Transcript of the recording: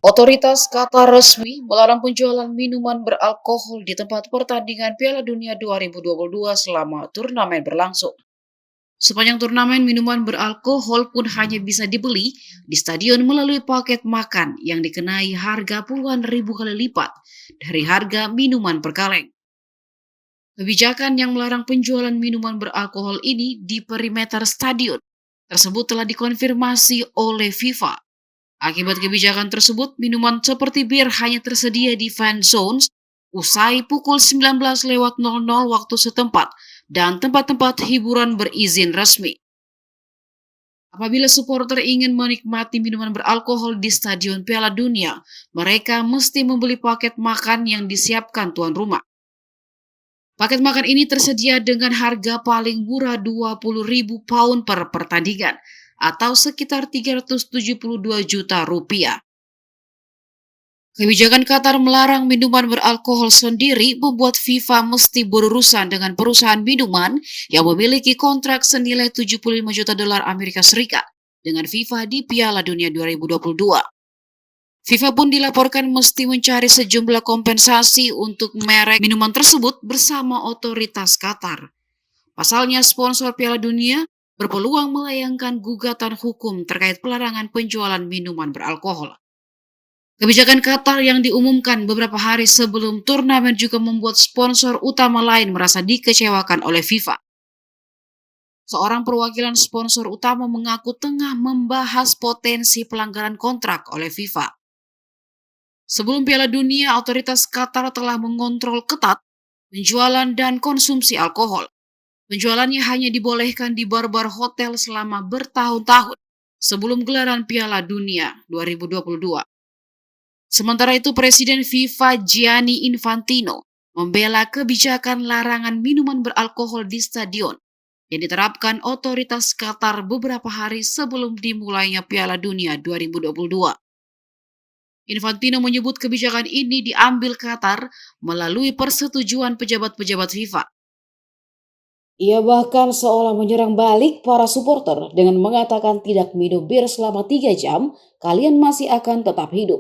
Otoritas Qatar resmi melarang penjualan minuman beralkohol di tempat pertandingan Piala Dunia 2022 selama turnamen berlangsung. Sepanjang turnamen, minuman beralkohol pun hanya bisa dibeli di stadion melalui paket makan yang dikenai harga puluhan ribu kali lipat dari harga minuman per kaleng. Kebijakan yang melarang penjualan minuman beralkohol ini di perimeter stadion tersebut telah dikonfirmasi oleh FIFA. Akibat kebijakan tersebut, minuman seperti bir hanya tersedia di fan zones usai pukul 19.00 waktu setempat dan tempat-tempat hiburan berizin resmi. Apabila supporter ingin menikmati minuman beralkohol di Stadion Piala Dunia, mereka mesti membeli paket makan yang disiapkan tuan rumah. Paket makan ini tersedia dengan harga paling murah 20.000 pound per pertandingan atau sekitar 372 juta rupiah. Kebijakan Qatar melarang minuman beralkohol sendiri membuat FIFA mesti berurusan dengan perusahaan minuman yang memiliki kontrak senilai 75 juta dolar Amerika Serikat dengan FIFA di Piala Dunia 2022. FIFA pun dilaporkan mesti mencari sejumlah kompensasi untuk merek minuman tersebut bersama otoritas Qatar. Pasalnya, sponsor Piala Dunia berpeluang melayangkan gugatan hukum terkait pelarangan penjualan minuman beralkohol. Kebijakan Qatar yang diumumkan beberapa hari sebelum turnamen juga membuat sponsor utama lain merasa dikecewakan oleh FIFA. Seorang perwakilan sponsor utama mengaku tengah membahas potensi pelanggaran kontrak oleh FIFA. Sebelum Piala Dunia, otoritas Qatar telah mengontrol ketat penjualan dan konsumsi alkohol. Penjualannya hanya dibolehkan di bar-bar hotel selama bertahun-tahun sebelum gelaran Piala Dunia 2022. Sementara itu, Presiden FIFA Gianni Infantino membela kebijakan larangan minuman beralkohol di stadion yang diterapkan otoritas Qatar beberapa hari sebelum dimulainya Piala Dunia 2022. Infantino menyebut kebijakan ini diambil Qatar melalui persetujuan pejabat-pejabat FIFA. Ia bahkan seolah menyerang balik para supporter dengan mengatakan tidak minum bir selama 3 jam, kalian masih akan tetap hidup.